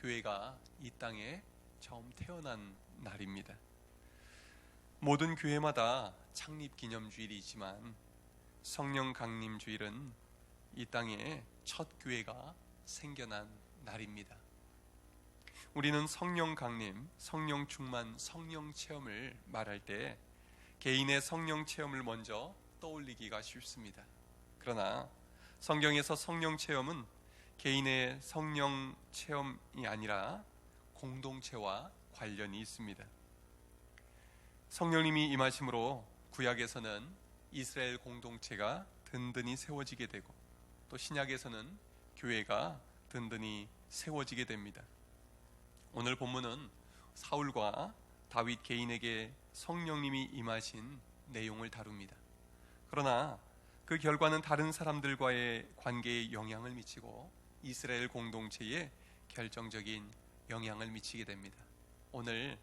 교회가 이 땅에 처음 태어난 날입니다. 모든 교회마다 창립 기념주일이지만 성령 강림 주일은 이 땅에 첫 교회가 생겨난 날입니다. 우리는 성령 강림, 성령 충만, 성령 체험을 말할 때 개인의 성령 체험을 먼저 떠올리기가 쉽습니다. 그러나 성경에서 성령 체험은 개인의 성령 체험이 아니라 공동체와 관련이 있습니다. 성령님이 임하심으로 구약에서는 이스라엘 공동체가 든든히 세워지게 되고 또 신약에서는 교회가 든든히 세워지게 됩니다. 오늘 본문은 사울과 다윗 개인에게 성령님이 임하신 내용을 다룹니다. 그러나 그 결과는 다른 사람들과의 관계에 영향을 미치고 이스라엘 공동체에 결정적인 영향을 미치게 됩니다. 오늘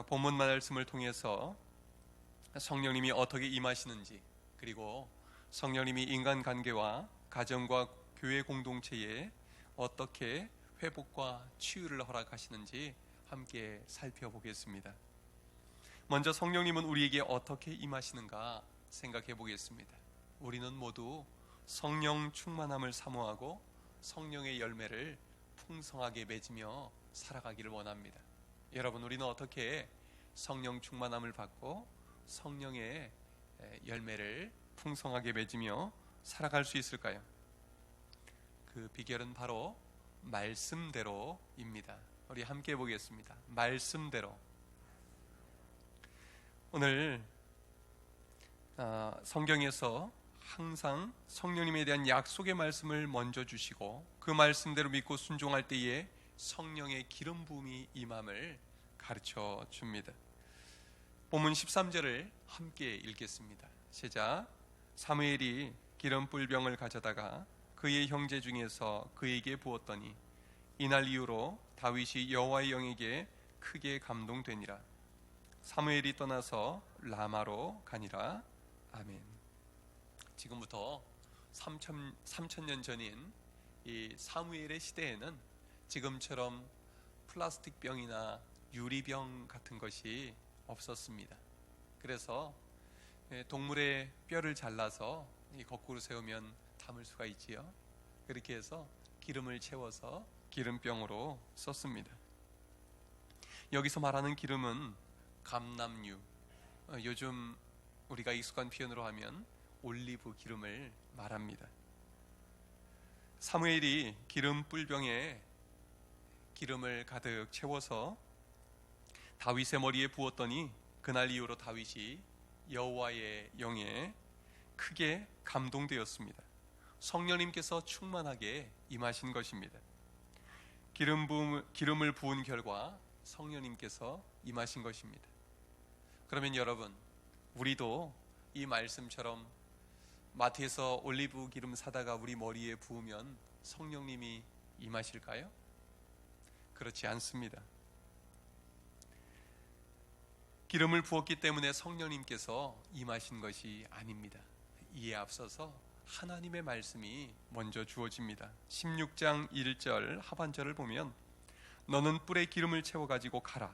본문 말씀을 통해서 성령님이 어떻게 임하시는지, 그리고 성령님이 인간관계와 가정과 교회 공동체에 어떻게 회복과 치유를 허락하시는지 함께 살펴보겠습니다. 먼저 성령님은 우리에게 어떻게 임하시는가 생각해 보겠습니다. 우리는 모두 성령 충만함을 사모하고 성령의 열매를 풍성하게 맺으며 살아가기를 원합니다. 여러분, 우리는 어떻게 성령 충만함을 받고 성령의 열매를 풍성하게 맺으며 살아갈 수 있을까요? 그 비결은 바로 말씀대로입니다. 우리 함께 보겠습니다. 말씀대로. 오늘 성경에서 항상 성령님에 대한 약속의 말씀을 먼저 주시고 그 말씀대로 믿고 순종할 때에 성령의 기름 부음이 임함을 가르쳐 줍니다. 본문 13절을 함께 읽겠습니다. 시작. 사무엘이 기름 뿔병을 가져다가 그의 형제 중에서 그에게 부었더니 이날 이후로 다윗이 여호와의 영에게 크게 감동되니라. 사무엘이 떠나서 라마로 가니라. 아멘. 지금부터 3,000년 전인 이 사무엘의 시대에는 지금처럼 플라스틱 병이나 유리병 같은 것이 없었습니다. 그래서 동물의 뼈를 잘라서 거꾸로 세우면 담을 수가 있지요. 그렇게 해서 기름을 채워서 기름병으로 썼습니다. 여기서 말하는 기름은 감람유, 요즘 우리가 익숙한 표현으로 하면 올리브 기름을 말합니다. 사무엘이 기름 뿔병에 기름을 가득 채워서 다윗의 머리에 부었더니 그날 이후로 다윗이 여호와의 영에 크게 감동되었습니다. 성령님께서 충만하게 임하신 것입니다. 기름을 부은 결과 성령님께서 임하신 것입니다. 그러면 여러분, 우리도 이 말씀처럼 마트에서 올리브 기름 사다가 우리 머리에 부으면 성령님이 임하실까요? 그렇지 않습니다. 기름을 부었기 때문에 성령님께서 임하신 것이 아닙니다. 이에 앞서서 하나님의 말씀이 먼저 주어집니다. 16장 1절 하반절을 보면 너는 뿔에 기름을 채워가지고 가라.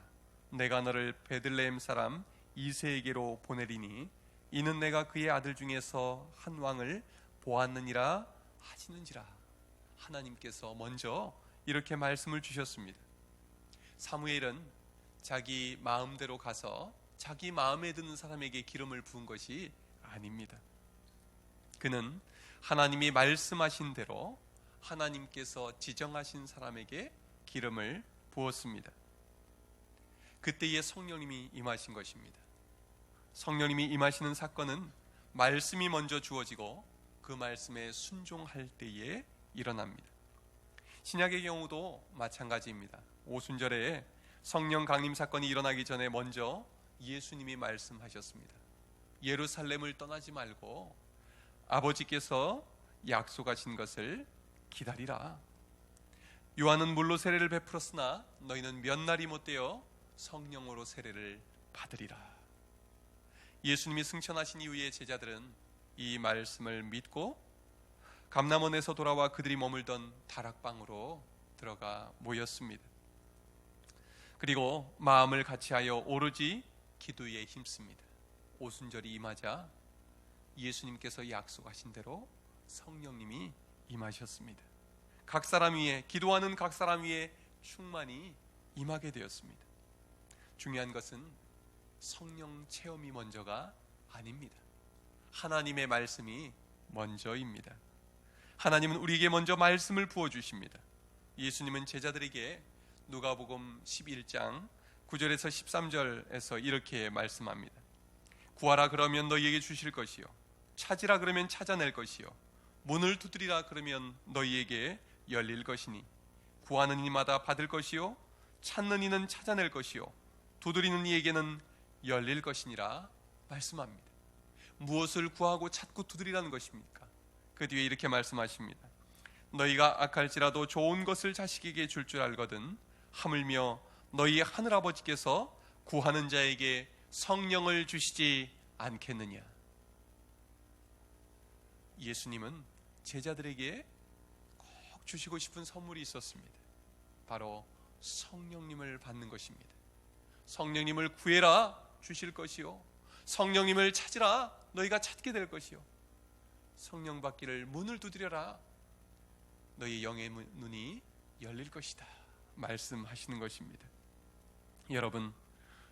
내가 너를 베들레헴 사람 이새에게로 보내리니 이는 내가 그의 아들 중에서 한 왕을 보았느니라 하시는지라. 하나님께서 먼저 이렇게 말씀을 주셨습니다. 사무엘은 자기 마음대로 가서 자기 마음에 드는 사람에게 기름을 부은 것이 아닙니다. 그는 하나님이 말씀하신 대로 하나님께서 지정하신 사람에게 기름을 부었습니다. 그때에 성령님이 임하신 것입니다. 성령님이 임하시는 사건은 말씀이 먼저 주어지고 그 말씀에 순종할 때에 일어납니다. 신약의 경우도 마찬가지입니다. 오순절에 성령 강림 사건이 일어나기 전에 먼저 예수님이 말씀하셨습니다. 예루살렘을 떠나지 말고 아버지께서 약속하신 것을 기다리라. 요한은 물로 세례를 베풀었으나 너희는 몇 날이 못되어 성령으로 세례를 받으리라. 예수님이 승천하신 이후에 제자들은 이 말씀을 믿고 감람원에서 돌아와 그들이 머물던 다락방으로 들어가 모였습니다. 그리고 마음을 같이하여 오로지 기도에 힘씁니다. 오순절이 임하자 예수님께서 약속하신 대로 성령님이 임하셨습니다. 각 사람 위에, 기도하는 각 사람 위에 충만히 임하게 되었습니다. 중요한 것은 성령 체험이 먼저가 아닙니다. 하나님의 말씀이 먼저입니다. 하나님은 우리에게 먼저 말씀을 부어주십니다. 예수님은 제자들에게 누가복음 11장 9절에서 13절에서 이렇게 말씀합니다. 구하라 그러면 너희에게 주실 것이요, 찾으라 그러면 찾아낼 것이요, 문을 두드리라 그러면 너희에게 열릴 것이니 구하는 이마다 받을 것이요, 찾는 이는 찾아낼 것이요, 두드리는 이에게는 열릴 것이니라 말씀합니다. 무엇을 구하고 찾고 두드리라는 것입니까? 그 뒤에 이렇게 말씀하십니다. 너희가 악할지라도 좋은 것을 자식에게 줄 줄 알거든 하물며 너희 하늘아버지께서 구하는 자에게 성령을 주시지 않겠느냐. 예수님은 제자들에게 꼭 주시고 싶은 선물이 있었습니다. 바로 성령님을 받는 것입니다. 성령님을 구해라 주실 것이요, 성령님을 찾으라 너희가 찾게 될 것이요, 성령 받기를 문을 두드려라 너희 영의 눈이 열릴 것이다 말씀하시는 것입니다. 여러분,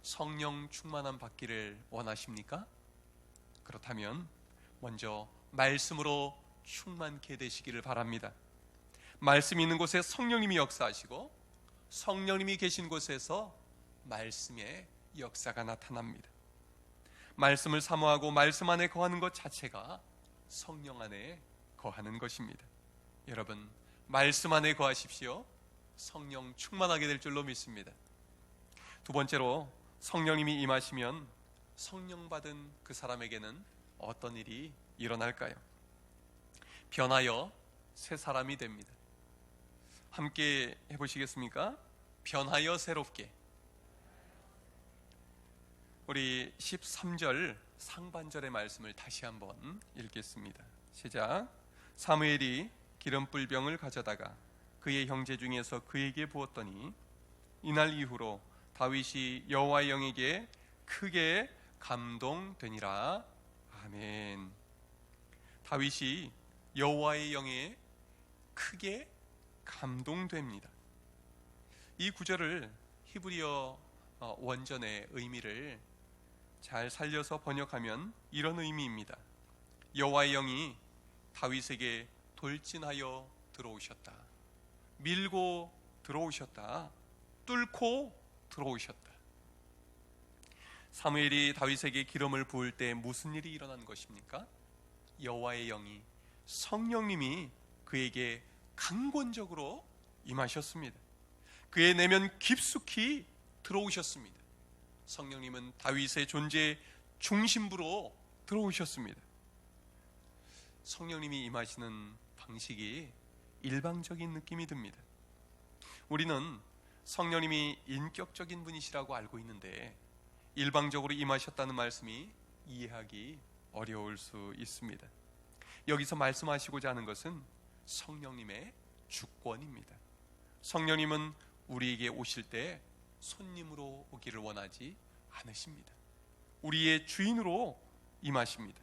성령 충만함 받기를 원하십니까? 그렇다면 먼저 말씀으로 충만케 되시기를 바랍니다. 말씀이 있는 곳에 성령님이 역사하시고 성령님이 계신 곳에서 말씀의 역사가 나타납니다. 말씀을 사모하고 말씀 안에 거하는 것 자체가 성령 안에 거하는 것입니다. 여러분, 말씀 안에 거하십시오. 성령 충만하게 될 줄로 믿습니다. 두 번째로, 성령님이 임하시면 성령 받은 그 사람에게는 어떤 일이 일어날까요? 변하여 새 사람이 됩니다. 함께 해보시겠습니까? 변하여 새롭게. 우리 13절 상반절의 말씀을 다시 한번 읽겠습니다. 시작. 사무엘이 기름불병을 가져다가 그의 형제 중에서 그에게 부었더니 이날 이후로 다윗이 여호와의 영에게 크게 감동되니라. 아멘. 다윗이 여호와의 영에 크게 감동됩니다. 이 구절을 히브리어 원전의 의미를 잘 살려서 번역하면 이런 의미입니다. 여호와의 영이 다윗에게 돌진하여 들어오셨다, 밀고 들어오셨다, 뚫고 들어오셨다. 사무엘이 다윗에게 기름을 부을 때 무슨 일이 일어난 것입니까? 여호와의 영이, 성령님이 그에게 강권적으로 임하셨습니다. 그의 내면 깊숙이 들어오셨습니다. 성령님은 다윗의 존재의 중심부로 들어오셨습니다. 성령님이 임하시는 방식이 일방적인 느낌이 듭니다. 우리는 성령님이 인격적인 분이시라고 알고 있는데 일방적으로 임하셨다는 말씀이 이해하기 어려울 수 있습니다. 여기서 말씀하시고자 하는 것은 성령님의 주권입니다. 성령님은 우리에게 오실 때 손님으로 오기를 원하지 않으십니다. 우리의 주인으로 임하십니다.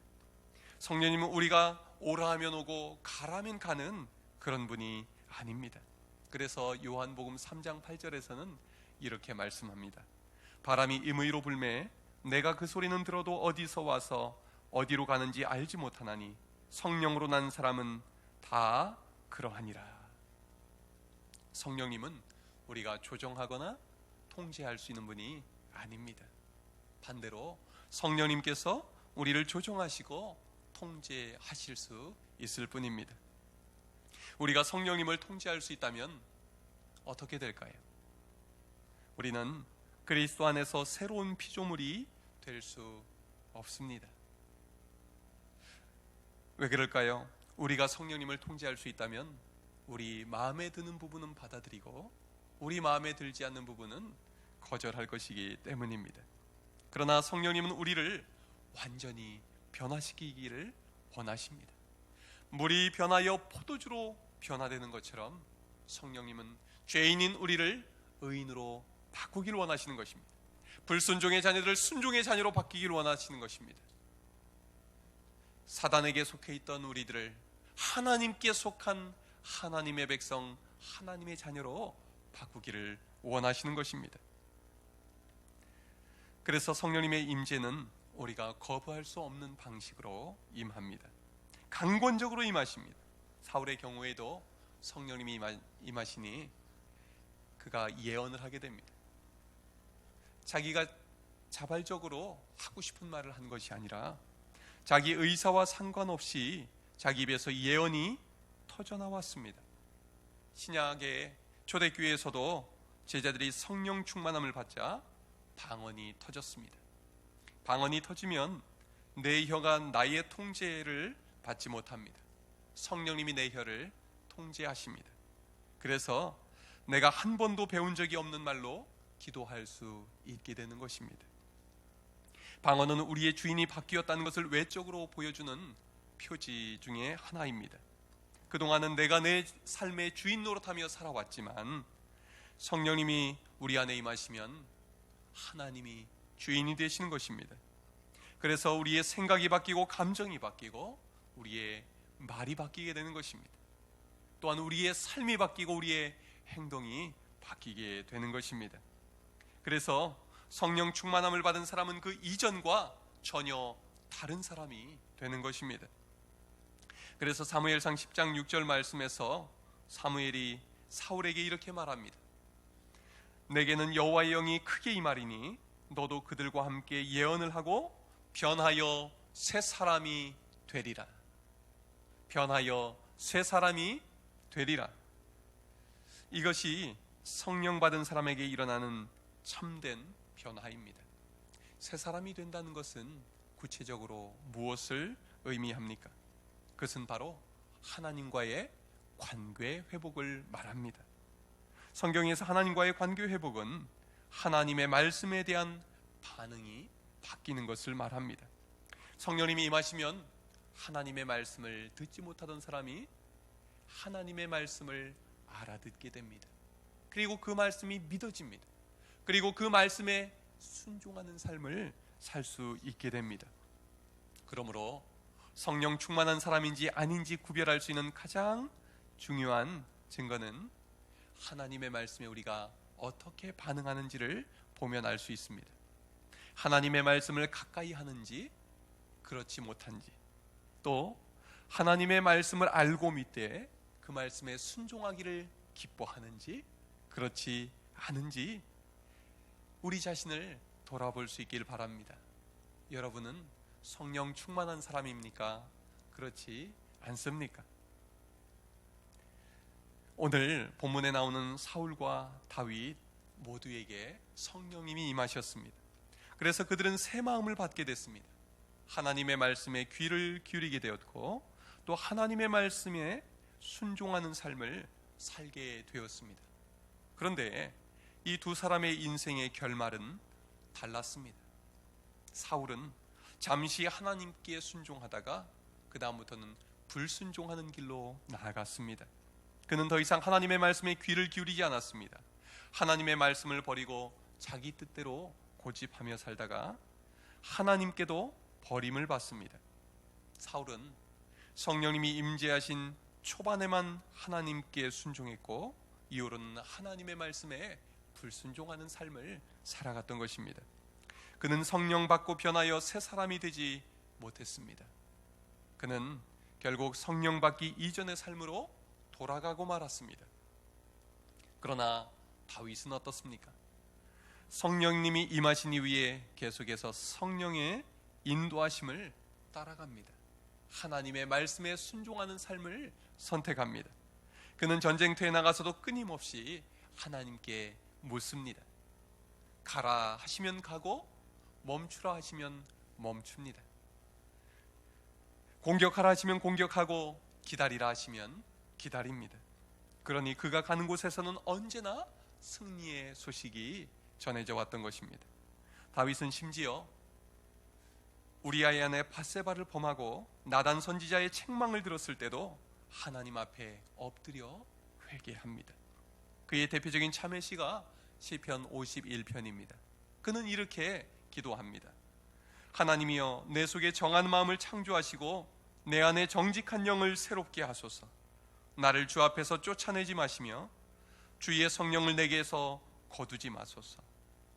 성령님은 우리가 오라 하면 오고 가라 하면 가는 그런 분이 아닙니다. 그래서 요한복음 3장 8절에서는 이렇게 말씀합니다. 바람이 임의로 불매 내가 그 소리는 들어도 어디서 와서 어디로 가는지 알지 못하나니 성령으로 난 사람은 다 그러하니라. 성령님은 우리가 조정하거나 통제할 수 있는 분이 아닙니다. 반대로 성령님께서 우리를 조정하시고 통제하실 수 있을 뿐입니다. 우리가 성령님을 통제할 수 있다면 어떻게 될까요? 우리는 그리스도 안에서 새로운 피조물이 될 수 없습니다. 왜 그럴까요? 우리가 성령님을 통제할 수 있다면 우리 마음에 드는 부분은 받아들이고 우리 마음에 들지 않는 부분은 거절할 것이기 때문입니다. 그러나 성령님은 우리를 완전히 변화시키기를 원하십니다. 물이 변하여 포도주로 변화되는 것처럼 성령님은 죄인인 우리를 의인으로 바꾸길 원하시는 것입니다. 불순종의 자녀들을 순종의 자녀로 바뀌길 원하시는 것입니다. 사단에게 속해 있던 우리들을 하나님께 속한 하나님의 백성, 하나님의 자녀로 바꾸기를 원하시는 것입니다. 그래서 성령님의 임재는 우리가 거부할 수 없는 방식으로 임합니다. 강권적으로 임하십니다. 사울의 경우에도 성령님이 임하시니 그가 예언을 하게 됩니다. 자기가 자발적으로 하고 싶은 말을 한 것이 아니라 자기 의사와 상관없이 자기 입에서 예언이 터져나왔습니다. 신약의 초대교회에서도 제자들이 성령 충만함을 받자 방언이 터졌습니다. 방언이 터지면 내 혀가 나의 통제를 받지 못합니다. 성령님이 내 혀를 통제하십니다. 그래서 내가 한 번도 배운 적이 없는 말로 기도할 수 있게 되는 것입니다. 방언은 우리의 주인이 바뀌었다는 것을 외적으로 보여주는 표지 중에 하나입니다. 그동안은 내가 내 삶의 주인 노릇하며 살아왔지만 성령님이 우리 안에 임하시면 하나님이 주인이 되시는 것입니다. 그래서 우리의 생각이 바뀌고 감정이 바뀌고 우리의 말이 바뀌게 되는 것입니다. 또한 우리의 삶이 바뀌고 우리의 행동이 바뀌게 되는 것입니다. 그래서 성령 충만함을 받은 사람은 그 이전과 전혀 다른 사람이 되는 것입니다. 그래서 사무엘상 10장 6절 말씀에서 사무엘이 사울에게 이렇게 말합니다. 내게는 여호와의 영이 크게 임하리니 너도 그들과 함께 예언을 하고 변하여 새 사람이 되리라. 변하여 새 사람이 되리라. 이것이 성령 받은 사람에게 일어나는 참된 변화입니다. 새 사람이 된다는 것은 구체적으로 무엇을 의미합니까? 그것은 바로 하나님과의 관계 회복을 말합니다. 성경에서 하나님과의 관계 회복은 하나님의 말씀에 대한 반응이 바뀌는 것을 말합니다. 성령님이 임하시면 하나님의 말씀을 듣지 못하던 사람이 하나님의 말씀을 알아듣게 됩니다. 그리고 그 말씀이 믿어집니다. 그리고 그 말씀에 순종하는 삶을 살 수 있게 됩니다. 그러므로 성령 충만한 사람인지 아닌지 구별할 수 있는 가장 중요한 증거는 하나님의 말씀에 우리가 어떻게 반응하는지를 보면 알 수 있습니다. 하나님의 말씀을 가까이 하는지 그렇지 못한지, 또 하나님의 말씀을 알고 믿되 그 말씀에 순종하기를 기뻐하는지 그렇지 않은지 우리 자신을 돌아볼 수 있길 바랍니다. 여러분은 성령 충만한 사람입니까? 그렇지 않습니까? 오늘 본문에 나오는 사울과 다윗 모두에게 성령님이 임하셨습니다. 그래서 그들은 새 마음을 받게 됐습니다. 하나님의 말씀에 귀를 기울이게 되었고 또 하나님의 말씀에 순종하는 삶을 살게 되었습니다. 그런데 이 두 사람의 인생의 결말은 달랐습니다. 사울은 잠시 하나님께 순종하다가 그 다음부터는 불순종하는 길로 나아갔습니다. 그는 더 이상 하나님의 말씀에 귀를 기울이지 않았습니다. 하나님의 말씀을 버리고 자기 뜻대로 고집하며 살다가 하나님께도 버림을 받습니다. 사울은 성령님이 임재하신 초반에만 하나님께 순종했고 이후로는 하나님의 말씀에 불순종하는 삶을 살아갔던 것입니다. 그는 성령 받고 변하여 새 사람이 되지 못했습니다. 그는 결국 성령 받기 이전의 삶으로 돌아가고 말았습니다. 그러나 다윗은 어떻습니까? 성령님이 임하신 이후에 계속해서 성령의 인도하심을 따라갑니다. 하나님의 말씀에 순종하는 삶을 선택합니다. 그는 전쟁터에 나가서도 끊임없이 하나님께 묻습니다. 가라 하시면 가고 멈추라 하시면 멈춥니다. 공격하라 하시면 공격하고 기다리라 하시면 기다립니다. 그러니 그가 가는 곳에서는 언제나 승리의 소식이 전해져 왔던 것입니다. 다윗은 심지어 우리아의 아내 밧세바를 범하고 나단 선지자의 책망을 들었을 때도 하나님 앞에 엎드려 회개합니다. 그의 대표적인 참회시가 시편 51편입니다. 그는 이렇게 기도합니다. 하나님이여, 내 속에 정한 마음을 창조하시고 내 안에 정직한 영을 새롭게 하소서. 나를 주 앞에서 쫓아내지 마시며 주의 성령을 내게서 거두지 마소서.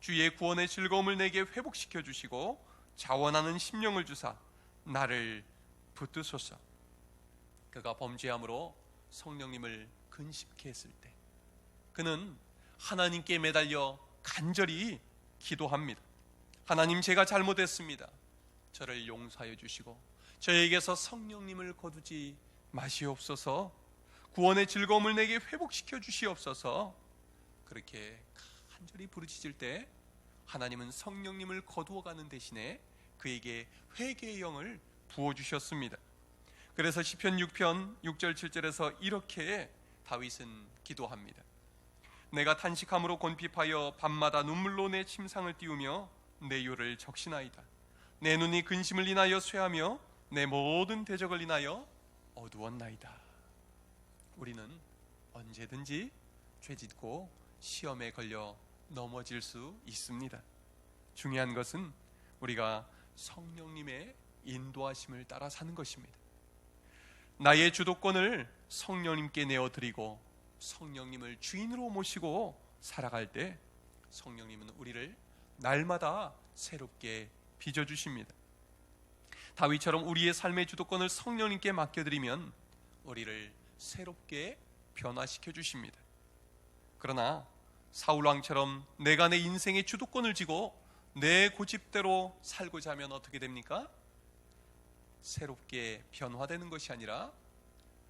주의 구원의 즐거움을 내게 회복시켜 주시고 자원하는 심령을 주사 나를 붙드소서. 그가 범죄함으로 성령님을 근심케 했을 때 그는 하나님께 매달려 간절히 기도합니다. 하나님, 제가 잘못했습니다. 저를 용서하여 주시고 저에게서 성령님을 거두지 마시옵소서. 구원의 즐거움을 내게 회복시켜 주시옵소서. 그렇게 간절히 부르짖을 때 하나님은 성령님을 거두어가는 대신에 그에게 회개의 영을 부어주셨습니다. 그래서 시편 6편 6절 7절에서 이렇게 다윗은 기도합니다. 내가 탄식함으로 곤핍하여 밤마다 눈물로 내 침상을 띄우며 내 요를 적시나이다. 내 눈이 근심을 인하여 쇠하며 내 모든 대적을 인하여 어두웠나이다. 우리는 언제든지 죄짓고 시험에 걸려 넘어질 수 있습니다. 중요한 것은 우리가 성령님의 인도하심을 따라 사는 것입니다. 나의 주도권을 성령님께 내어드리고 성령님을 주인으로 모시고 살아갈 때 성령님은 우리를 날마다 새롭게 빚어주십니다. 다윗처럼 우리의 삶의 주도권을 성령님께 맡겨드리면 우리를 새롭게 변화시켜 주십니다. 그러나 사울왕처럼 내가 내 인생의 주도권을 쥐고 내 고집대로 살고자 하면 어떻게 됩니까? 새롭게 변화되는 것이 아니라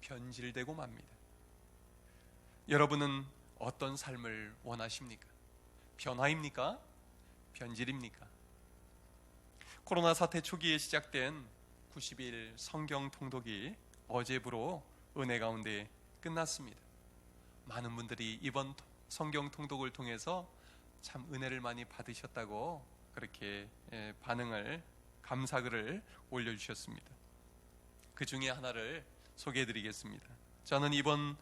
변질되고 맙니다. 여러분은 어떤 삶을 원하십니까? 변화입니까? 변질입니까? 코로나 사태 초기에 시작된 90일 성경 통독이 어제부로 은혜 가운데 끝났습니다. 많은 분들이 이번 성경 통독을 통해서 참 은혜를 많이 받으셨다고 그렇게 반응을, 감사글을 올려주셨습니다. 그 중에 하나를 소개해드리겠습니다. 저는 이번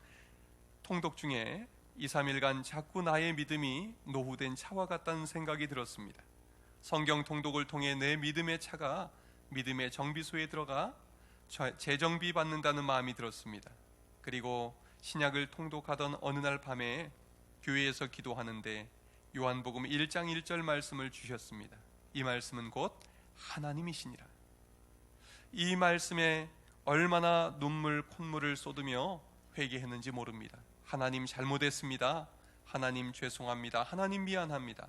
통독 중에 2, 3일간 자꾸 나의 믿음이 노후된 차와 같다는 생각이 들었습니다. 성경 통독을 통해 내 믿음의 차가 믿음의 정비소에 들어가 재정비 받는다는 마음이 들었습니다. 그리고 신약을 통독하던 어느 날 밤에 교회에서 기도하는데 요한복음 1장 1절 말씀을 주셨습니다. 이 말씀은 곧 하나님이시니라. 이 말씀에 얼마나 눈물 콧물을 쏟으며 회개했는지 모릅니다. 하나님 잘못했습니다. 하나님 죄송합니다. 하나님 미안합니다.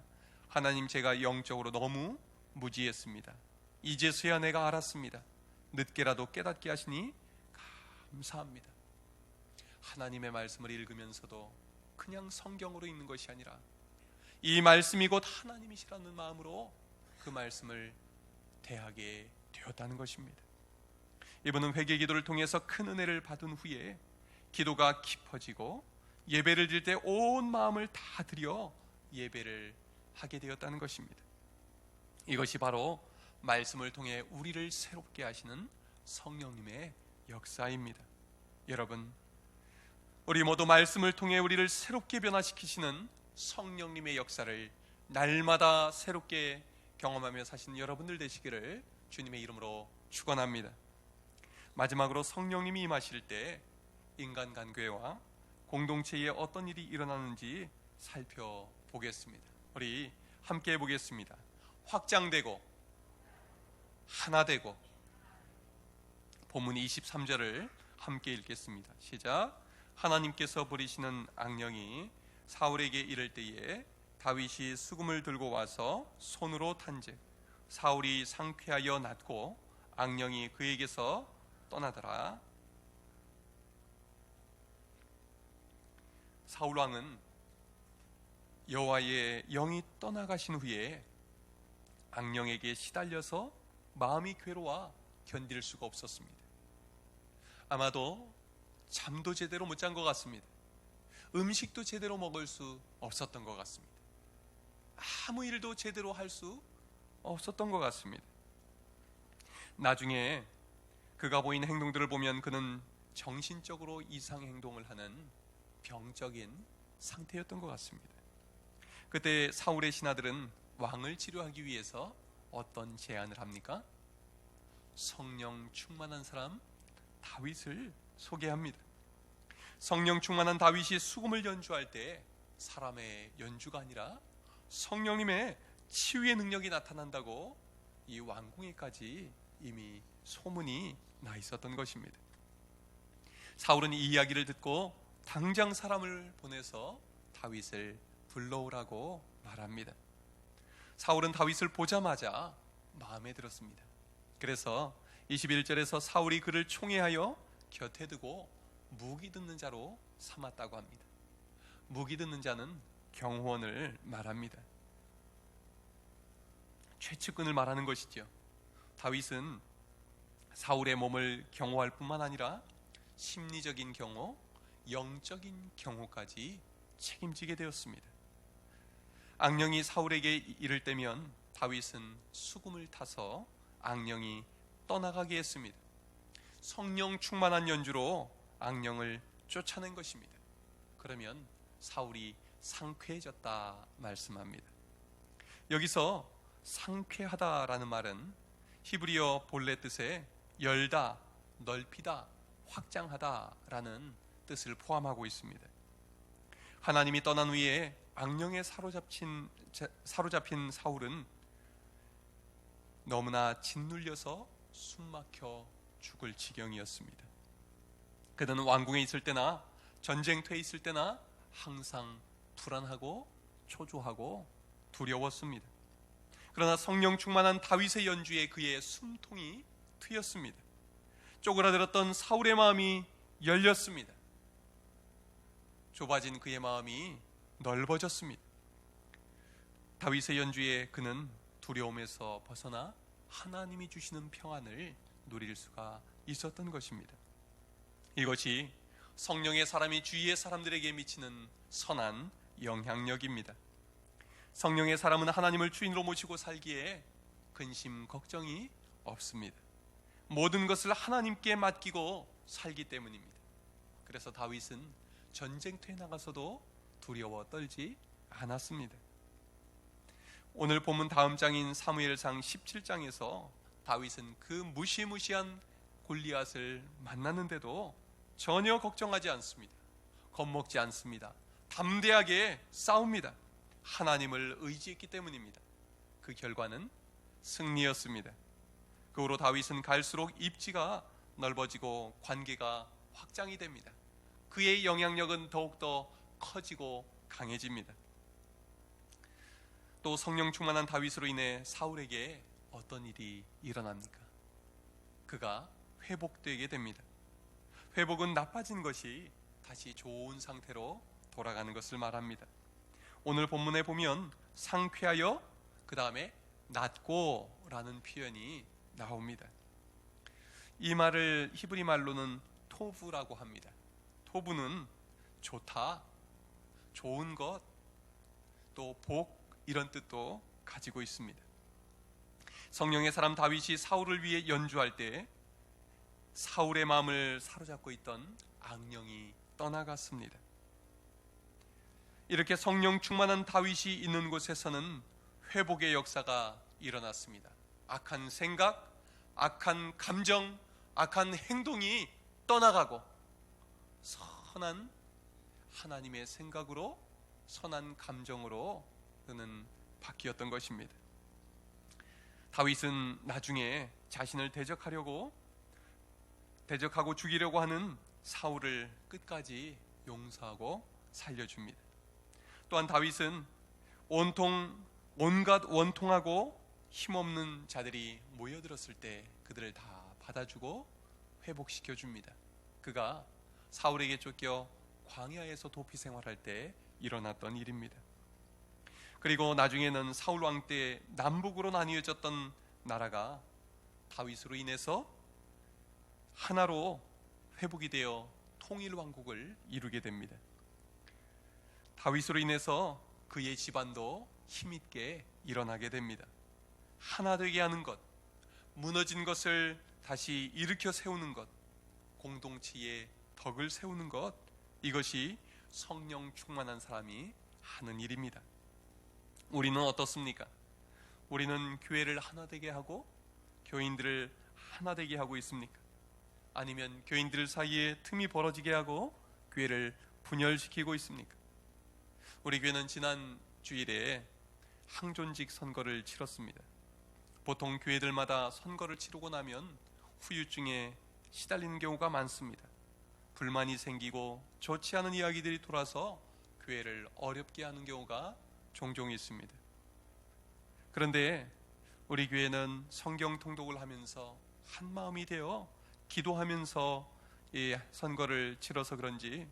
하나님 제가 영적으로 너무 무지했습니다. 이제서야 내가 알았습니다. 늦게라도 깨닫게 하시니 감사합니다. 하나님의 말씀을 읽으면서도 그냥 성경으로 읽는 것이 아니라 이 말씀이 곧 하나님이시라는 마음으로 그 말씀을 대하게 되었다는 것입니다. 이분은 회개 기도를 통해서 큰 은혜를 받은 후에 기도가 깊어지고 예배를 드릴 때 온 마음을 다 드려 예배를 하게 되었다는 것입니다. 이것이 바로 말씀을 통해 우리를 새롭게 하시는 성령님의 역사입니다. 여러분, 우리 모두 말씀을 통해 우리를 새롭게 변화시키시는 성령님의 역사를 날마다 새롭게 경험하며 사시는 여러분들 되시기를 주님의 이름으로 축원합니다. 마지막으로 성령님이 임하실 때 인간관계와 공동체에 어떤 일이 일어나는지 살펴보겠습니다. 우리 함께 해보겠습니다. 확장되고 하나 되고. 본문 23절을 함께 읽겠습니다. 시작. 하나님께서 부리시는 악령이 사울에게 이를 때에 다윗이 수금을 들고 와서 손으로 탄즉 사울이 상쾌하여 낫고 악령이 그에게서 떠나더라. 사울 왕은 여호와의 영이 떠나가신 후에 악령에게 시달려서 마음이 괴로워 견딜 수가 없었습니다. 아마도 잠도 제대로 못 잔 것 같습니다. 음식도 제대로 먹을 수 없었던 것 같습니다. 아무 일도 제대로 할 수 없었던 것 같습니다. 나중에 그가 보인 행동들을 보면 그는 정신적으로 이상 행동을 하는 병적인 상태였던 것 같습니다. 그때 사울의 신하들은 왕을 치료하기 위해서 어떤 제안을 합니까? 성령 충만한 사람 다윗을 소개합니다. 성령 충만한 다윗이 수금을 연주할 때 사람의 연주가 아니라 성령님의 치유의 능력이 나타난다고 이 왕궁에까지 이미 소문이 나 있었던 것입니다. 사울은 이 이야기를 듣고 당장 사람을 보내서 다윗을 불러오라고 말합니다. 사울은 다윗을 보자마자 마음에 들었습니다. 그래서 21절에서 사울이 그를 총애하여 곁에 두고 무기 듣는 자로 삼았다고 합니다. 무기 듣는 자는 경호원을 말합니다. 최측근을 말하는 것이죠. 다윗은 사울의 몸을 경호할 뿐만 아니라 심리적인 경호, 영적인 경호까지 책임지게 되었습니다. 악령이 사울에게 이를 때면 다윗은 수금을 타서 악령이 떠나가게 했습니다. 성령 충만한 연주로 악령을 쫓아낸 것입니다. 그러면 사울이 상쾌해졌다 말씀합니다. 여기서 상쾌하다라는 말은 히브리어 본래 뜻에 열다, 넓히다, 확장하다라는 뜻을 포함하고 있습니다. 하나님이 떠난 후에 악령에 사로잡힌 사울은 너무나 짓눌려서 숨막혀 죽을 지경이었습니다. 그는 왕궁에 있을 때나 전쟁터에 있을 때나 항상 불안하고 초조하고 두려웠습니다. 그러나 성령 충만한 다윗의 연주에 그의 숨통이 트였습니다. 쪼그라들었던 사울의 마음이 열렸습니다. 좁아진 그의 마음이 넓어졌습니다. 다윗의 연주에 그는 두려움에서 벗어나 하나님이 주시는 평안을 누릴 수가 있었던 것입니다. 이것이 성령의 사람이 주위의 사람들에게 미치는 선한 영향력입니다. 성령의 사람은 하나님을 주인으로 모시고 살기에 근심 걱정이 없습니다. 모든 것을 하나님께 맡기고 살기 때문입니다. 그래서 다윗은 전쟁터에 나가서도 두려워 떨지 않았습니다. 오늘 본문 다음 장인 사무엘상 17장에서 다윗은 그 무시무시한 골리앗을 만났는데도 전혀 걱정하지 않습니다. 겁먹지 않습니다. 담대하게 싸웁니다. 하나님을 의지했기 때문입니다. 그 결과는 승리였습니다. 그 후로 다윗은 갈수록 입지가 넓어지고 관계가 확장이 됩니다. 그의 영향력은 더욱더 커지고 강해집니다. 또 성령 충만한 다윗으로 인해 사울에게 어떤 일이 일어납니까? 그가 회복되게 됩니다. 회복은 나빠진 것이 다시 좋은 상태로 돌아가는 것을 말합니다. 오늘 본문에 보면 상쾌하여 그 다음에 낫고 라는 표현이 나옵니다. 이 말을 히브리 말로는 토부라고 합니다. 토부는 좋다, 좋은 것, 또 복 이런 뜻도 가지고 있습니다. 성령의 사람 다윗이 사울을 위해 연주할 때 사울의 마음을 사로잡고 있던 악령이 떠나갔습니다. 이렇게 성령 충만한 다윗이 있는 곳에서는 회복의 역사가 일어났습니다. 악한 생각, 악한 감정, 악한 행동이 떠나가고 선한 하나님의 생각으로, 선한 감정으로 그는 바뀌었던 것입니다. 다윗은 나중에 자신을 대적하고 죽이려고 하는 사울을 끝까지 용서하고 살려줍니다. 또한 다윗은 온갖 원통하고 힘없는 자들이 모여들었을 때 그들을 다 받아주고 회복시켜 줍니다. 그가 사울에게 쫓겨 광야에서 도피 생활할 때 일어났던 일입니다. 그리고 나중에는 사울 왕 때 남북으로 나뉘어졌던 나라가 다윗으로 인해서 하나로 회복이 되어 통일 왕국을 이루게 됩니다. 다윗으로 인해서 그의 집안도 힘있게 일어나게 됩니다. 하나 되게 하는 것, 무너진 것을 다시 일으켜 세우는 것, 공동체의 덕을 세우는 것, 이것이 성령 충만한 사람이 하는 일입니다. 우리는 어떻습니까? 우리는 교회를 하나 되게 하고 교인들을 하나 되게 하고 있습니까? 아니면 교인들 사이에 틈이 벌어지게 하고 교회를 분열시키고 있습니까? 우리 교회는 지난 주일에 항존직 선거를 치렀습니다. 보통 교회들마다 선거를 치르고 나면 후유증에 시달리는 경우가 많습니다. 불만이 생기고 좋지 않은 이야기들이 돌아서 교회를 어렵게 하는 경우가 종종 있습니다. 그런데 우리 교회는 성경 통독을 하면서 한 마음이 되어 기도하면서 이 선거를 치러서 그런지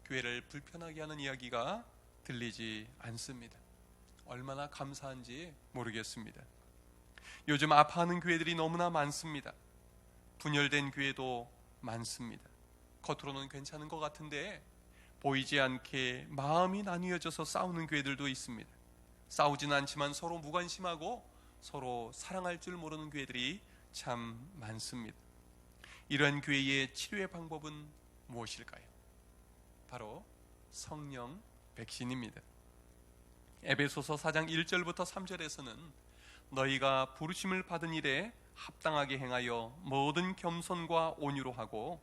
교회를 불편하게 하는 이야기가 들리지 않습니다. 얼마나 감사한지 모르겠습니다. 요즘 아파하는 교회들이 너무나 많습니다. 분열된 교회도 많습니다. 겉으로는 괜찮은 것 같은데 보이지 않게 마음이 나뉘어져서 싸우는 교회들도 있습니다. 싸우진 않지만 서로 무관심하고 서로 사랑할 줄 모르는 교회들이 참 많습니다. 이러한 교회의 치료의 방법은 무엇일까요? 바로 성령 백신입니다. 에베소서 4장 1절부터 3절에서는 너희가 부르심을 받은 일에 합당하게 행하여 모든 겸손과 온유로 하고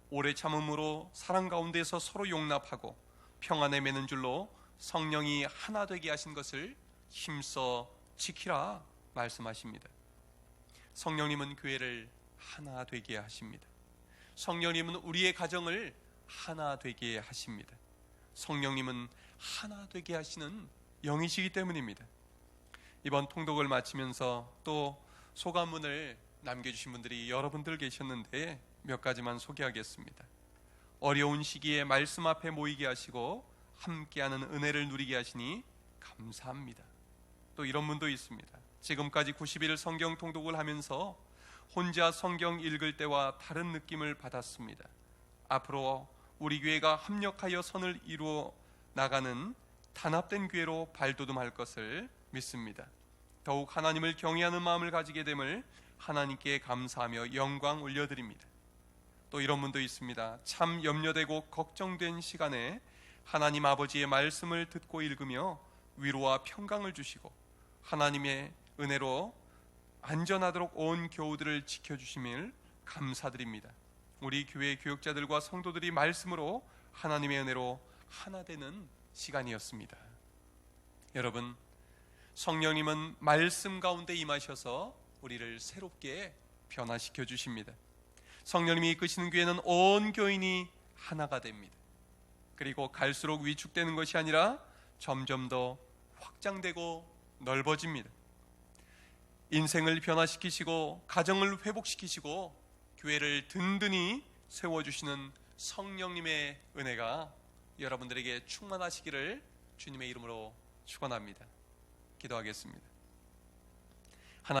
오래 참음으로 사랑 가운데서 서로 용납하고 평안에 매는 줄로 성령이 하나 되게 하신 것을 힘써 지키라 말씀하십니다. 성령님은 교회를 하나 되게 하십니다. 성령님은 우리의 가정을 하나 되게 하십니다. 성령님은 하나 되게 하시는 영이시기 때문입니다. 이번 통독을 마치면서 또 소감문을 남겨주신 분들이 여러분들 계셨는데 몇 가지만 소개하겠습니다. 어려운 시기에 말씀 앞에 모이게 하시고 함께하는 은혜를 누리게 하시니 감사합니다. 또 이런 분도 있습니다. 지금까지 90일 성경 통독을 하면서 혼자 성경 읽을 때와 다른 느낌을 받았습니다. 앞으로 우리 교회가 합력하여 선을 이루어 나가는 단합된 교회로 발돋움할 것을 믿습니다. 더욱 하나님을 경외하는 마음을 가지게 됨을 하나님께 감사하며 영광 올려드립니다. 또 이런 분도 있습니다. 참 염려되고 걱정된 시간에 하나님 아버지의 말씀을 듣고 읽으며 위로와 평강을 주시고 하나님의 은혜로 안전하도록 온 교우들을 지켜주심을 감사드립니다. 우리 교회 교역자들과 성도들이 말씀으로 하나님의 은혜로 하나 되는 시간이었습니다. 여러분, 성령님은 말씀 가운데 임하셔서 우리를 새롭게 변화시켜 주십니다. 성령님이 이끄시는 교회는 온 교인이 하나가 됩니다. 그리고 갈수록 위축되는 것이 아니라 점점 더 확장되고 넓어집니다. 인생을 변화시키시고 가정을 회복시키시고 교회를 든든히 세워주시는 성령님의 은혜가 여러분들에게 충만하시기를 주님의 이름으로 축원합니다. 기도하겠습니다.